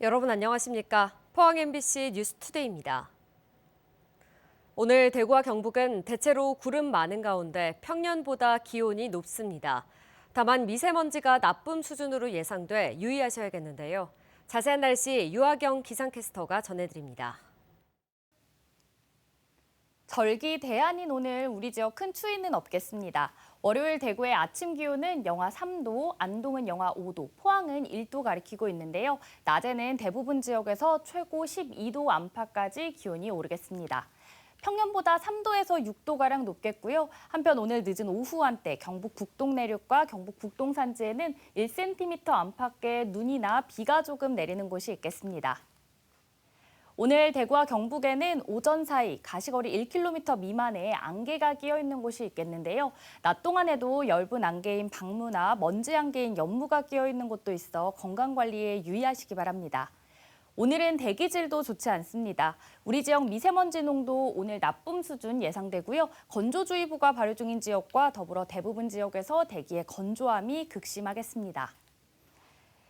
여러분 안녕하십니까? 포항 MBC 뉴스투데이입니다. 오늘 대구와 경북은 대체로 구름 많은 가운데 평년보다 기온이 높습니다. 다만 미세먼지가 나쁨 수준으로 예상돼 유의하셔야겠는데요. 자세한 날씨 유아경 기상캐스터가 전해드립니다. 절기 대안인 오늘 우리 지역 큰 추위는 없겠습니다. 월요일 대구의 아침 기온은 영하 3도, 안동은 영하 5도, 포항은 1도 가리키고 있는데요. 낮에는 대부분 지역에서 최고 12도 안팎까지 기온이 오르겠습니다. 평년보다 3도에서 6도가량 높겠고요. 한편 오늘 늦은 오후 한때 경북 북동 내륙과 경북 북동 산지에는 1cm 안팎의 눈이나 비가 조금 내리는 곳이 있겠습니다. 오늘 대구와 경북에는 오전 사이 가시거리 1km 미만의 안개가 끼어 있는 곳이 있겠는데요. 낮 동안에도 엷은 안개인 방무나 먼지 안개인 연무가 끼어 있는 곳도 있어 건강관리에 유의하시기 바랍니다. 오늘은 대기질도 좋지 않습니다. 우리 지역 미세먼지 농도 오늘 나쁨 수준 예상되고요. 건조주의보가 발효 중인 지역과 더불어 대부분 지역에서 대기의 건조함이 극심하겠습니다.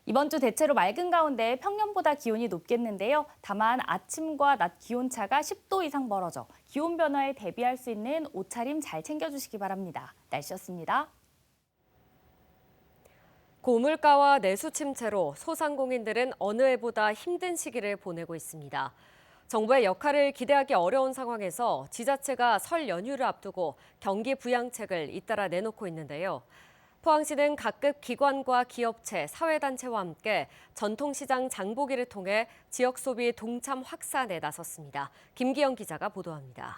이번 주 대체로 맑은 가운데 평년보다 기온이 높겠는데요. 다만 아침과 낮 기온차가 10도 이상 벌어져 기온 변화에 대비할 수 있는 옷차림 잘 챙겨주시기 바랍니다. 날씨였습니다. 고물가와 내수 침체로 소상공인들은 어느 해보다 힘든 시기를 보내고 있습니다. 정부의 역할을 기대하기 어려운 상황에서 지자체가 설 연휴를 앞두고 경기 부양책을 잇따라 내놓고 있는데요. 포항시는 각급 기관과 기업체, 사회단체와 함께 전통시장 장보기를 통해 지역 소비 동참 확산에 나섰습니다. 김기영 기자가 보도합니다.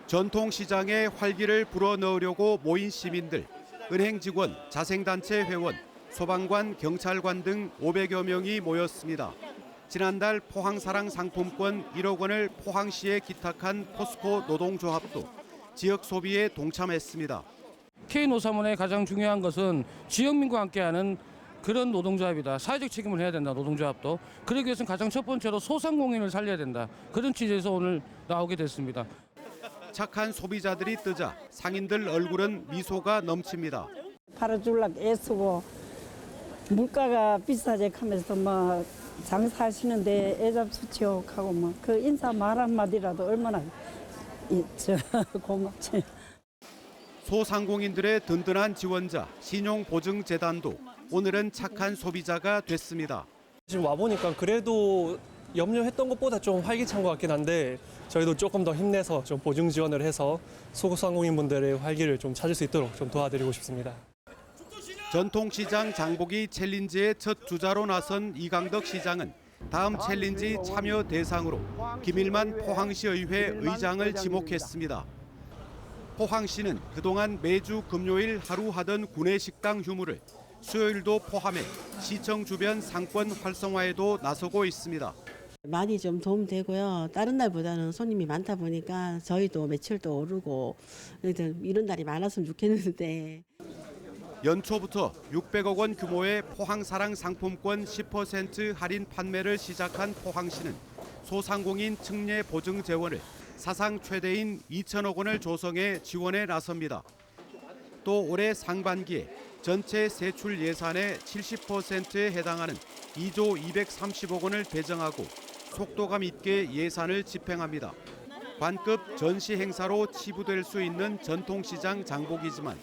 전통시장에 활기를 불어넣으려고 모인 시민들, 은행 직원, 자생단체 회원, 소방관, 경찰관 등 500여 명이 모였습니다. 지난달 포항사랑 상품권 1억 원을 포항시에 기탁한 포스코 노동조합도 지역 소비에 동참했습니다. K노사문의 가장 중요한 것은 지역민과 함께하는 그런 노동조합이다. 사회적 책임을 해야 된다, 노동조합도. 그러기 위해서는 가장 첫 번째로 소상공인을 살려야 된다. 그런 취지에서 오늘 나오게 됐습니다. 착한 소비자들이 뜨자 상인들 얼굴은 미소가 넘칩니다. 팔아주려고 애쓰고 물가가 비싸지 하면서 막 장사하시는데 애잡수치하고 막 그 인사 말 한마디라도 얼마나 고맙지. 소상공인들의 든든한 지원자 신용보증재단도 오늘은 착한 소비자가 됐습니다. 지금 와보니까 그래도 염려했던 것보다 좀 활기찬 것 같긴 한데 저희도 조금 더 힘내서 좀 보증 지원을 해서 소상공인분들의 활기를 좀 찾을 수 있도록 좀 도와드리고 싶습니다. 전통시장 장보기 챌린지의 첫 주자로 나선 이강덕 시장은 다음 챌린지 참여 대상으로 김일만 포항시의회 의장을 지목했습니다. 포항시는 그동안 매주 금요일 하루 하던 구내식당 휴무를 수요일도 포함해 시청 주변 상권 활성화에도 나서고 있습니다. 많이 좀 도움되고요. 다른 날보다는 손님이 많다 보니까 저희도 매출도 오르고 이런 날이 많았으면 좋겠는데. 연초부터 600억 원 규모의 포항사랑 상품권 10% 할인 판매를 시작한 포항시는 소상공인 측례 보증 재원을 사상 최대인 2천억 원을 조성해 지원에 나섭니다. 또 올해 상반기에 전체 세출 예산의 70%에 해당하는 2조 230억 원을 배정하고 속도감 있게 예산을 집행합니다. 관급 전시 행사로 치부될 수 있는 전통시장 장보기지만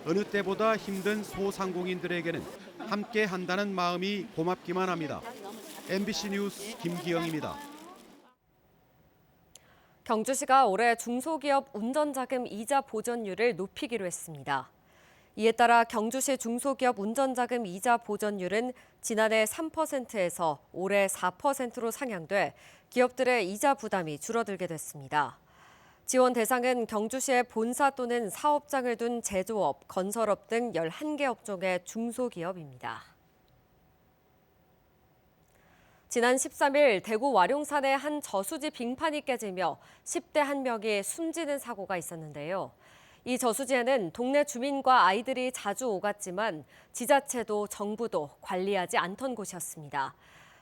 어느 때보다 힘든 소상공인들에게는 함께 한다는 마음이 고맙기만 합니다. MBC 뉴스 김기영입니다. 경주시가 올해 중소기업 운전자금 이자 보전율을 높이기로 했습니다. 이에 따라 경주시 중소기업 운전자금 이자 보전율은 지난해 3%에서 올해 4%로 상향돼 기업들의 이자 부담이 줄어들게 됐습니다. 지원 대상은 경주시의 본사 또는 사업장을 둔 제조업, 건설업 등 11개 업종의 중소기업입니다. 지난 13일 대구 와룡산의 한 저수지 빙판이 깨지며 10대 한 명이 숨지는 사고가 있었는데요. 이 저수지에는 동네 주민과 아이들이 자주 오갔지만 지자체도 정부도 관리하지 않던 곳이었습니다.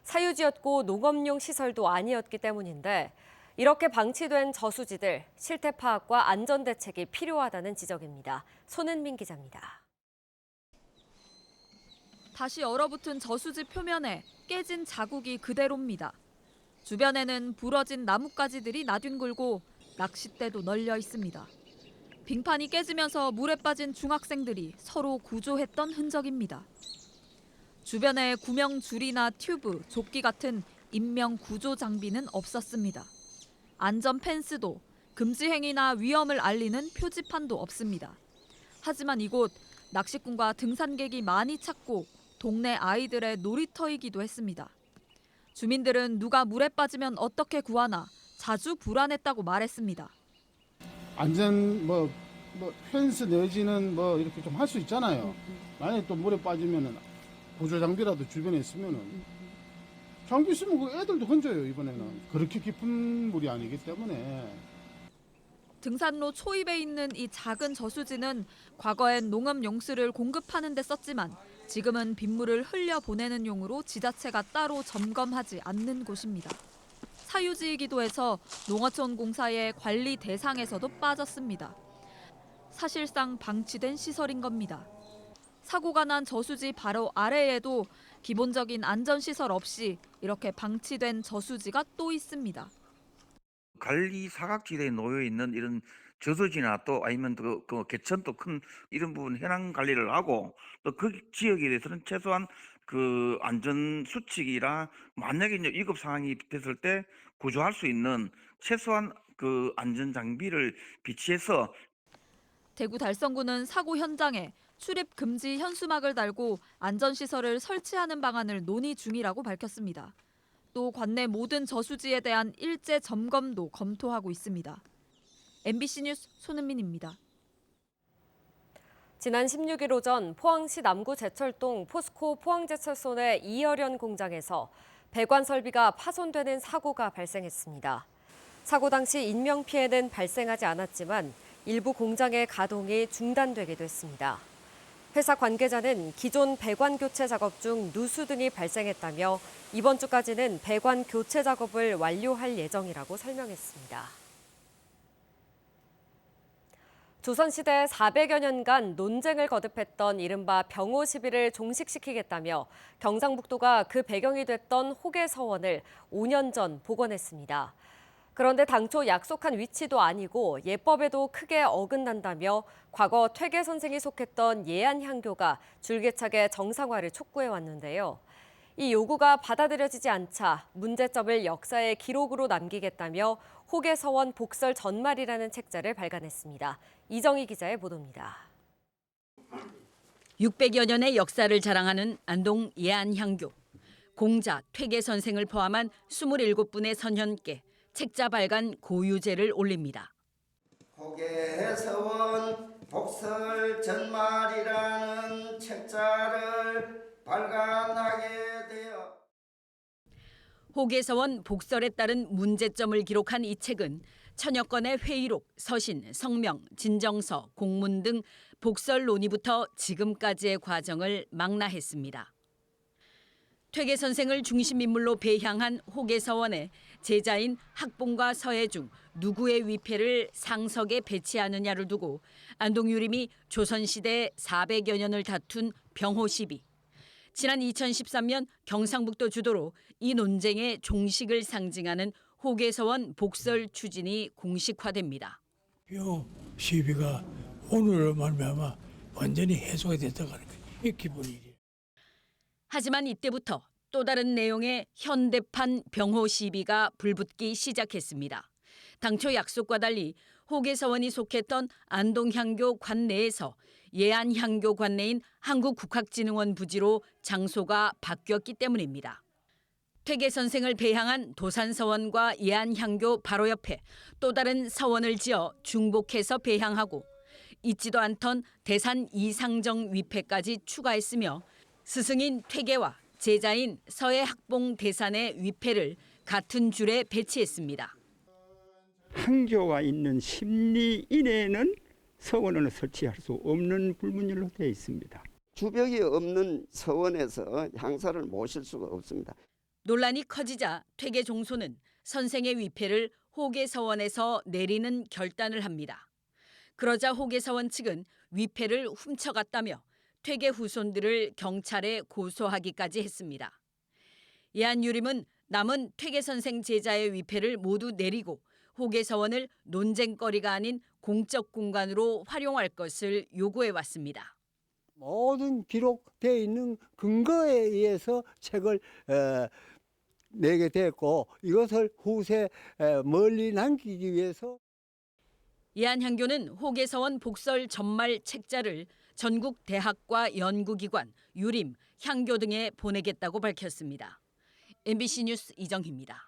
사유지였고 농업용 시설도 아니었기 때문인데 이렇게 방치된 저수지들 실태 파악과 안전 대책이 필요하다는 지적입니다. 손은민 기자입니다. 다시 얼어붙은 저수지 표면에 깨진 자국이 그대로입니다. 주변에는 부러진 나뭇가지들이 나뒹굴고 낚싯대도 널려 있습니다. 빙판이 깨지면서 물에 빠진 중학생들이 서로 구조했던 흔적입니다. 주변에 구명줄이나 튜브, 조끼 같은 인명 구조 장비는 없었습니다. 안전 펜스도 금지 행위나 위험을 알리는 표지판도 없습니다. 하지만 이곳 낚시꾼과 등산객이 많이 찾고 동네 아이들의 놀이터이기도 했습니다. 주민들은 누가 물에 빠지면 어떻게 구하나 자주 불안했다고 말했습니다. 안전 펜스 내지는 이렇게 좀 할 수 있잖아요. 만약에 또 물에 빠지면은 구조 장비라도 주변에 있으면은 장비 있으면 그 애들도 건져요. 이번에는 그렇게 깊은 물이 아니기 때문에. 등산로 초입에 있는 이 작은 저수지는 과거엔 농업 용수를 공급하는 데 썼지만 지금은 빗물을 흘려보내는 용으로 지자체가 따로 점검하지 않는 곳입니다. 사유지이기도 해서 농어촌 공사의 관리 대상에서도 빠졌습니다. 사실상 방치된 시설인 겁니다. 사고가 난 저수지 바로 아래에도 기본적인 안전시설 없이 이렇게 방치된 저수지가 또 있습니다. 관리 사각지대에 놓여 있는 이런 저수지나 또 아니면 그 개천 또 큰 이런 부분 현황 관리를 하고 또 그 지역에 대해서는 최소한 그 안전 수칙이라 만약에 이제 위급 상황이 됐을 때 구조할 수 있는 최소한 그 안전 장비를 비치해서 대구 달성구는 사고 현장에 출입 금지 현수막을 달고 안전시설을 설치하는 방안을 논의 중이라고 밝혔습니다. 또 관내 모든 저수지에 대한 일제 점검도 검토하고 있습니다. MBC 뉴스 손은민입니다. 지난 16일 오전 포항시 남구 제철동 포스코 포항제철소 내 이열연 공장에서 배관 설비가 파손되는 사고가 발생했습니다. 사고 당시 인명피해는 발생하지 않았지만 일부 공장의 가동이 중단되기도 했습니다. 회사 관계자는 기존 배관 교체 작업 중 누수 등이 발생했다며 이번 주까지는 배관 교체 작업을 완료할 예정이라고 설명했습니다. 조선시대 400여 년간 논쟁을 거듭했던 이른바 병호 시비를 종식시키겠다며 경상북도가 그 배경이 됐던 호계서원을 5년 전 복원했습니다. 그런데 당초 약속한 위치도 아니고 예법에도 크게 어긋난다며 과거 퇴계 선생이 속했던 예안향교가 줄기차게 정상화를 촉구해왔는데요. 이 요구가 받아들여지지 않자 문제점을 역사의 기록으로 남기겠다며 호계서원 복설 전말이라는 책자를 발간했습니다. 이정희 기자의 보도입니다. 600여 년의 역사를 자랑하는 안동 예안향교. 공자, 퇴계 선생을 포함한 27분의 선현께 책자 발간 고유제를 올립니다. 호계서원 복설 전말이라는 책자를 발간하게 되어 호계서원 복설에 따른 문제점을 기록한 이 책은 천여 건의 회의록, 서신, 성명, 진정서, 공문 등 복설 논의부터 지금까지의 과정을 망라했습니다. 퇴계 선생을 중심 인물로 배향한 호계서원에 제자인 학봉과 서해중 누구의 위패를 상석에 배치하느냐를 두고 안동유림이 조선시대 400여 년을 다툰 병호시비. 지난 2013년 경상북도 주도로 이 논쟁의 종식을 상징하는 호계서원 복설 추진이 공식화됩니다. 병호시비가 오늘로 말미암아 완전히 해소가 됐다고 하는 이 기분이지. 하지만 이때부터 또 다른 내용의 현대판 병호 시비가 불붙기 시작했습니다. 당초 약속과 달리 호계서원이 속했던 안동향교 관내에서 예안향교 관내인 한국국학진흥원 부지로 장소가 바뀌었기 때문입니다. 퇴계 선생을 배향한 도산서원과 예안향교 바로 옆에 또 다른 서원을 지어 중복해서 배향하고 잊지도 않던 대산 이상정 위패까지 추가했으며 스승인 퇴계와 제자인 서해학봉 대산의 위패를 같은 줄에 배치했습니다. 항교가 있는 10리 이내에는 서원을 설치할 수 없는 불문율로 되어 있습니다. 주벽이 없는 서원에서 향사를 모실 수가 없습니다. 논란이 커지자 퇴계 종소는 선생의 위패를 호계서원에서 내리는 결단을 합니다. 그러자 호계서원 측은 위패를 훔쳐갔다며 퇴계 후손들을 경찰에 고소하기까지 했습니다. 예한유림은 남은 퇴계 선생 제자의 위패를 모두 내리고 호계서원을 논쟁거리가 아닌 공적 공간으로 활용할 것을 요구해 왔습니다. 모든 기록되어 있는 근거에 의해서 책을 내게 됐고 이것을 후세에 멀리 남기기 위해서 예한향교는 호계서원 복설 전말 책자를 전국 대학과 연구기관, 유림, 향교 등에 보내겠다고 밝혔습니다. MBC 뉴스 이정희입니다.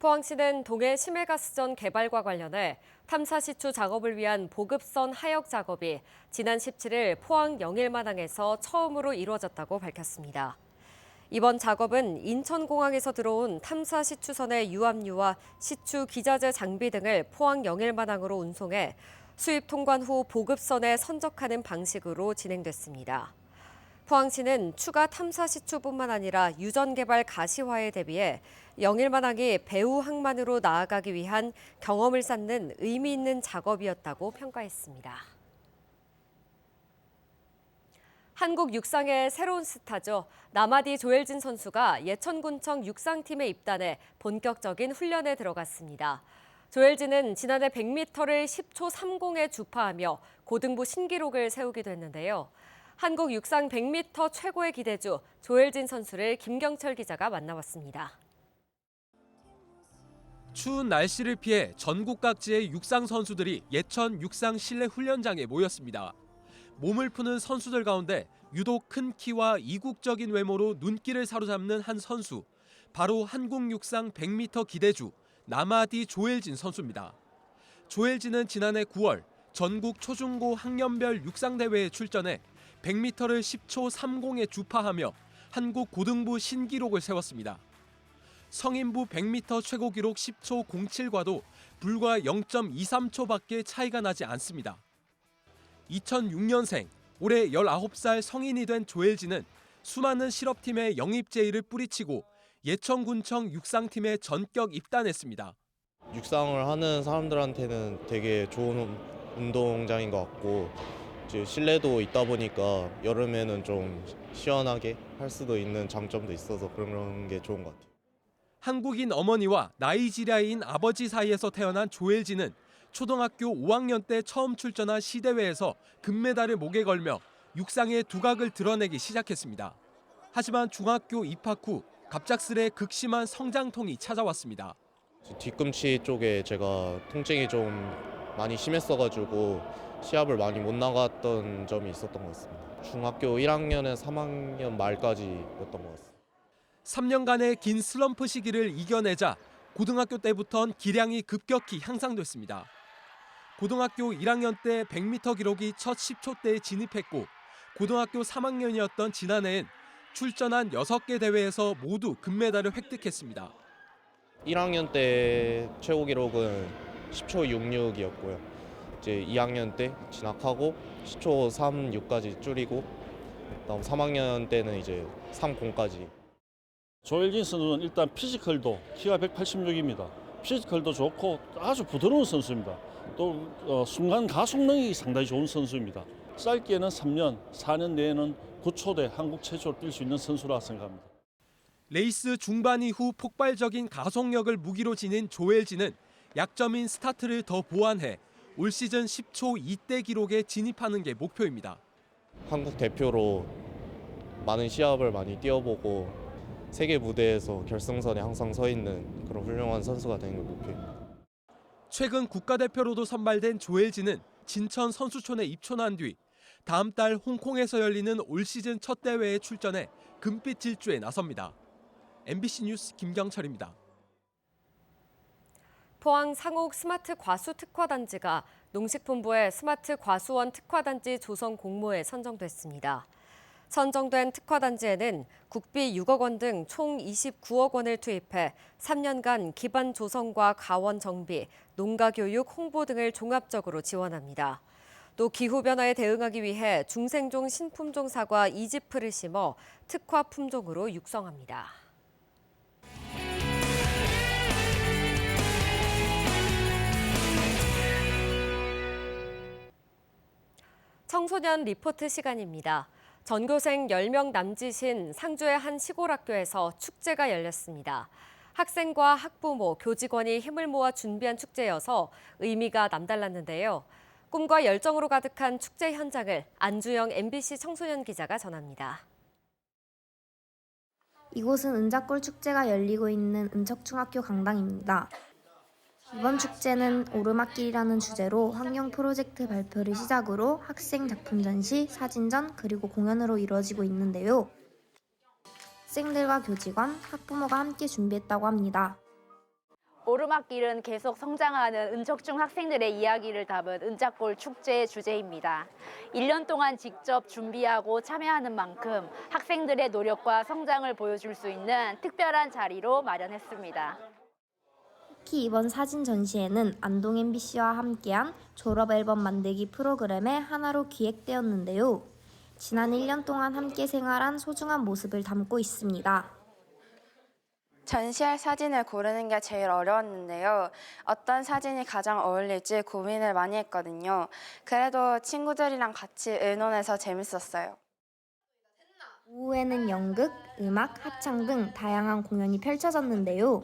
포항시는 동해 심해가스전 개발과 관련해 탐사 시추 작업을 위한 보급선 하역 작업이 지난 17일 포항 영일마당에서 처음으로 이루어졌다고 밝혔습니다. 이번 작업은 인천공항에서 들어온 탐사 시추선의 유압류와 시추 기자재 장비 등을 포항 영일마당으로 운송해 수입 통관 후 보급선에 선적하는 방식으로 진행됐습니다. 포항시는 추가 탐사 시추뿐만 아니라 유전 개발 가시화에 대비해 영일마당이 배후 항만으로 나아가기 위한 경험을 쌓는 의미 있는 작업이었다고 평가했습니다. 한국 육상의 새로운 스타죠. 남아디 조엘진 선수가 예천군청 육상팀에 입단해 본격적인 훈련에 들어갔습니다. 조엘진은 지난해 100m를 10초 30에 주파하며 고등부 신기록을 세우기도 했는데요. 한국 육상 100m 최고의 기대주 조엘진 선수를 김경철 기자가 만나봤습니다. 추운 날씨를 피해 전국 각지의 육상 선수들이 예천 육상 실내 훈련장에 모였습니다. 몸을 푸는 선수들 가운데 유독 큰 키와 이국적인 외모로 눈길을 사로잡는 한 선수, 바로 한국 육상 100m 기대주 남아디 조엘진 선수입니다. 조엘진은 지난해 9월 전국 초중고 학년별 육상대회에 출전해 100m를 10초 30에 주파하며 한국 고등부 신기록을 세웠습니다. 성인부 100m 최고 기록 10초 07과도 불과 0.23초밖에 차이가 나지 않습니다. 2006년생, 올해 19살 성인이 된 조엘진은 수많은 실업팀의 영입 제의를 뿌리치고 예천군청 육상팀에 전격 입단했습니다. 육상을 하는 사람들한테는 되게 좋은 운동장인 것 같고 실내도 있다 보니까 여름에는 좀 시원하게 할 수도 있는 장점도 있어서 그런 게 좋은 것 같아요. 한국인 어머니와 나이지리아인 아버지 사이에서 태어난 조엘진은 초등학교 5학년 때 처음 출전한 시대회에서 금메달을 목에 걸며 육상의 두각을 드러내기 시작했습니다. 하지만 중학교 입학 후 갑작스레 극심한 성장통이 찾아왔습니다. 뒤꿈치 쪽에 제가 통증이 좀 많이 심했어가지고 시합을 많이 못 나갔던 점이 있었던 것 같습니다. 중학교 1학년에 3학년 말까지였던 것 같습니다. 3년간의 긴 슬럼프 시기를 이겨내자 고등학교 때부턴 기량이 급격히 향상됐습니다. 고등학교 1학년 때 100m 기록이 첫 10초대에 진입했고 고등학교 3학년이었던 지난해엔 출전한 6개 대회에서 모두 금메달을 획득했습니다. 1학년 때 최고 기록은 10초 66이었고요. 이제 2학년 때 진학하고 10초 36까지 줄이고 그다음 3학년 때는 이제 30까지. 조엘진 선수는 일단 피지컬도 키가 186입니다. 피지컬도 좋고 아주 부드러운 선수입니다. 또 순간 가속능이 상당히 좋은 선수입니다. 짧게는 3년, 4년 내에는 9초대 한국 최초로 뛸 수 있는 선수라 생각합니다. 레이스 중반 이후 폭발적인 가속력을 무기로 지닌 조엘진은 약점인 스타트를 더 보완해 올 시즌 10초 2대 기록에 진입하는 게 목표입니다. 한국 대표로 많은 시합을 많이 뛰어보고 세계 무대에서 결승선에 항상 서 있는 그런 훌륭한 선수가 되는 게 목표입니다. 최근 국가대표로도 선발된 조엘진은 진천 선수촌에 입촌한 뒤 다음 달 홍콩에서 열리는 올 시즌 첫 대회에 출전해 금빛 질주에 나섭니다. MBC 뉴스 김경철입니다. 포항 상옥 스마트 과수 특화단지가 농식품부의 스마트 과수원 특화단지 조성 공모에 선정됐습니다. 선정된 특화단지에는 국비 6억 원 등 총 29억 원을 투입해 3년간 기반 조성과 가원 정비, 농가 교육, 홍보 등을 종합적으로 지원합니다. 또 기후변화에 대응하기 위해 중생종 신품종 사과 2지프를 심어 특화 품종으로 육성합니다. 청소년 리포트 시간입니다. 전교생 10명 남짓인 상주의 한 시골 학교에서 축제가 열렸습니다. 학생과 학부모, 교직원이 힘을 모아 준비한 축제여서 의미가 남달랐는데요. 꿈과 열정으로 가득한 축제 현장을 안주영 MBC 청소년 기자가 전합니다. 이곳은 은자골 축제가 열리고 있는 은척중학교 강당입니다. 이번 축제는 오르막길이라는 주제로 환경 프로젝트 발표를 시작으로 학생 작품 전시, 사진전, 그리고 공연으로 이루어지고 있는데요. 학생들과 교직원, 학부모가 함께 준비했다고 합니다. 오르막길은 계속 성장하는 은척중 학생들의 이야기를 담은 은자골 축제의 주제입니다. 1년 동안 직접 준비하고 참여하는 만큼 학생들의 노력과 성장을 보여줄 수 있는 특별한 자리로 마련했습니다. 특히 이번 사진 전시회는 안동 MBC와 함께한 졸업 앨범 만들기 프로그램의 하나로 기획되었는데요. 지난 1년 동안 함께 생활한 소중한 모습을 담고 있습니다. 전시할 사진을 고르는 게 제일 어려웠는데요. 어떤 사진이 가장 어울릴지 고민을 많이 했거든요. 그래도 친구들이랑 같이 의논해서 재밌었어요. 오후에는 연극, 음악, 합창 등 다양한 공연이 펼쳐졌는데요.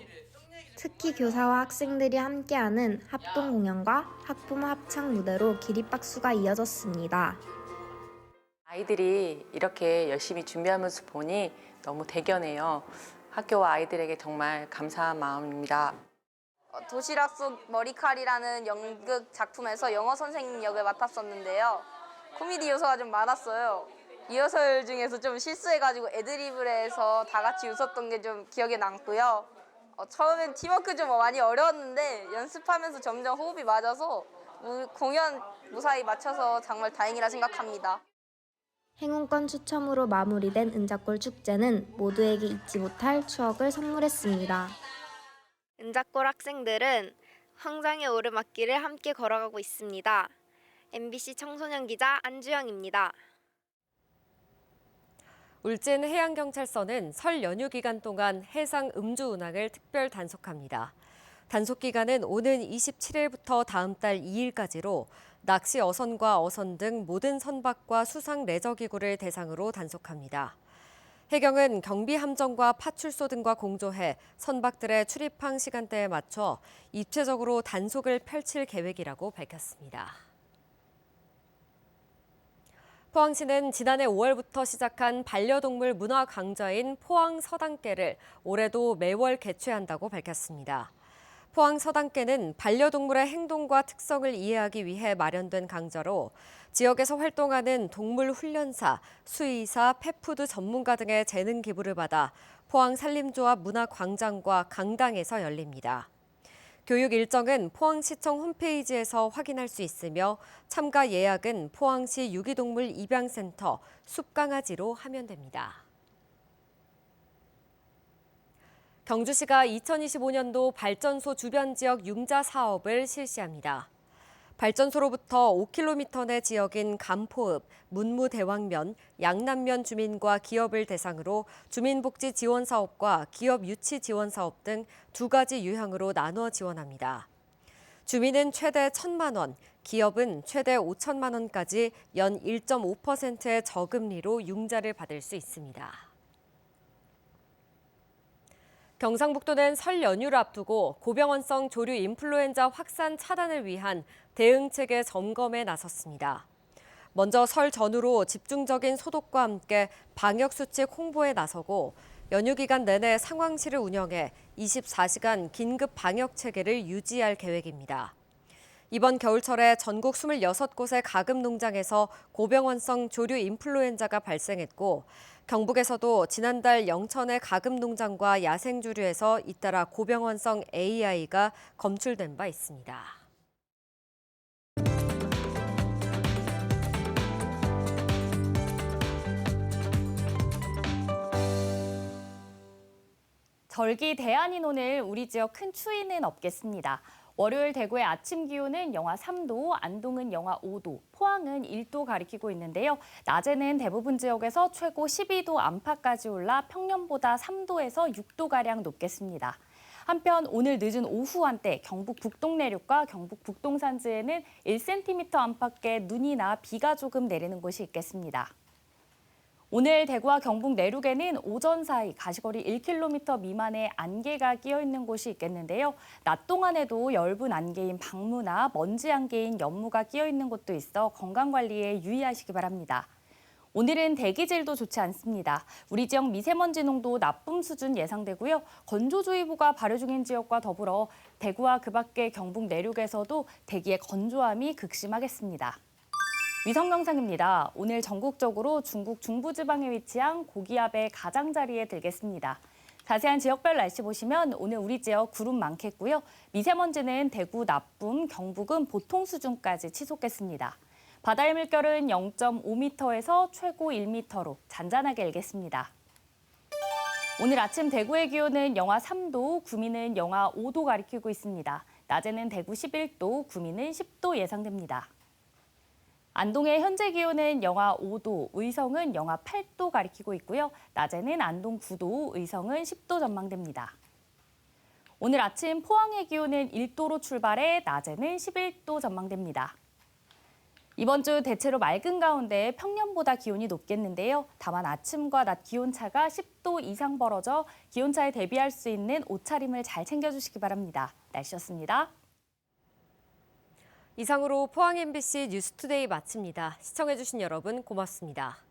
특히 교사와 학생들이 함께하는 합동 공연과 학부모 합창 무대로 기립박수가 이어졌습니다. 아이들이 이렇게 열심히 준비한 모습 보니 너무 대견해요. 학교와 아이들에게 정말 감사한 마음입니다. 도시락 속 머리칼이라는 연극 작품에서 영어 선생님 역을 맡았었는데요. 코미디 요소가 좀 많았어요. 리허설 중에서 좀 실수해가지고 애드리브를 해서 다 같이 웃었던 게 좀 기억에 남고요. 처음엔 팀워크 좀 많이 어려웠는데 연습하면서 점점 호흡이 맞아서 공연 무사히 마쳐서 정말 다행이라 생각합니다. 행운권 추첨으로 마무리된 은자골 축제는 모두에게 잊지 못할 추억을 선물했습니다. 은자골 학생들은 황장의 오르막길을 함께 걸어가고 있습니다. MBC 청소년 기자 안주영입니다. 울진 해양경찰서는 설 연휴 기간 동안 해상 음주 운항을 특별 단속합니다. 단속 기간은 오는 27일부터 다음 달 2일까지로 낚시 어선과 어선 등 모든 선박과 수상 레저기구를 대상으로 단속합니다. 해경은 경비 함정과 파출소 등과 공조해 선박들의 출입항 시간대에 맞춰 입체적으로 단속을 펼칠 계획이라고 밝혔습니다. 포항시는 지난해 5월부터 시작한 반려동물 문화 강좌인 포항 서당계를 올해도 매월 개최한다고 밝혔습니다. 포항 서당계는 반려동물의 행동과 특성을 이해하기 위해 마련된 강좌로 지역에서 활동하는 동물 훈련사, 수의사, 펫푸드 전문가 등의 재능 기부를 받아 포항 산림조합 문화광장과 강당에서 열립니다. 교육 일정은 포항시청 홈페이지에서 확인할 수 있으며 참가 예약은 포항시 유기동물 입양센터 숲강아지로 하면 됩니다. 경주시가 2025년도 발전소 주변 지역 융자 사업을 실시합니다. 발전소로부터 5km 내 지역인 감포읍, 문무대왕면, 양남면 주민과 기업을 대상으로 주민복지 지원 사업과 기업 유치 지원 사업 등 두 가지 유형으로 나누어 지원합니다. 주민은 최대 1,000만 원, 기업은 최대 5천만 원까지 연 1.5%의 저금리로 융자를 받을 수 있습니다. 경상북도는 설 연휴를 앞두고 고병원성 조류 인플루엔자 확산 차단을 위한 대응체계 점검에 나섰습니다. 먼저 설 전후로 집중적인 소독과 함께 방역수칙 홍보에 나서고 연휴 기간 내내 상황실을 운영해 24시간 긴급 방역 체계를 유지할 계획입니다. 이번 겨울철에 전국 26곳의 가금 농장에서 고병원성 조류 인플루엔자가 발생했고 경북에서도 지난달 영천의 가금 농장과 야생조류에서 잇따라 고병원성 AI가 검출된 바 있습니다. 절기 대안인 오늘 우리 지역 큰 추위는 없겠습니다. 월요일 대구의 아침 기온은 영하 3도, 안동은 영하 5도, 포항은 1도 가리키고 있는데요. 낮에는 대부분 지역에서 최고 12도 안팎까지 올라 평년보다 3도에서 6도가량 높겠습니다. 한편 오늘 늦은 오후 한때 경북 북동 내륙과 경북 북동 산지에는 1cm 안팎의 눈이나 비가 조금 내리는 곳이 있겠습니다. 오늘 대구와 경북 내륙에는 오전 사이 가시거리 1km 미만의 안개가 끼어 있는 곳이 있겠는데요. 낮 동안에도 엷은 안개인 방무나 먼지 안개인 연무가 끼어 있는 곳도 있어 건강 관리에 유의하시기 바랍니다. 오늘은 대기질도 좋지 않습니다. 우리 지역 미세먼지 농도 나쁨 수준 예상되고요. 건조주의보가 발효 중인 지역과 더불어 대구와 그 밖의 경북 내륙에서도 대기의 건조함이 극심하겠습니다. 위성 영상입니다. 오늘 전국적으로 중국 중부지방에 위치한 고기압의 가장자리에 들겠습니다. 자세한 지역별 날씨 보시면 오늘 우리 지역 구름 많겠고요. 미세먼지는 대구 나쁨, 경북은 보통 수준까지 치솟겠습니다. 바다의 물결은 0.5m에서 최고 1m로 잔잔하게 일겠습니다. 오늘 아침 대구의 기온은 영하 3도, 구미는 영하 5도 가리키고 있습니다. 낮에는 대구 11도, 구미는 10도 예상됩니다. 안동의 현재 기온은 영하 5도, 의성은 영하 8도 가리키고 있고요. 낮에는 안동 9도, 의성은 10도 전망됩니다. 오늘 아침 포항의 기온은 1도로 출발해 낮에는 11도 전망됩니다. 이번 주 대체로 맑은 가운데 평년보다 기온이 높겠는데요. 다만 아침과 낮 기온차가 10도 이상 벌어져 기온차에 대비할 수 있는 옷차림을 잘 챙겨주시기 바랍니다. 날씨였습니다. 이상으로 포항 MBC 뉴스투데이 마칩니다. 시청해주신 여러분 고맙습니다.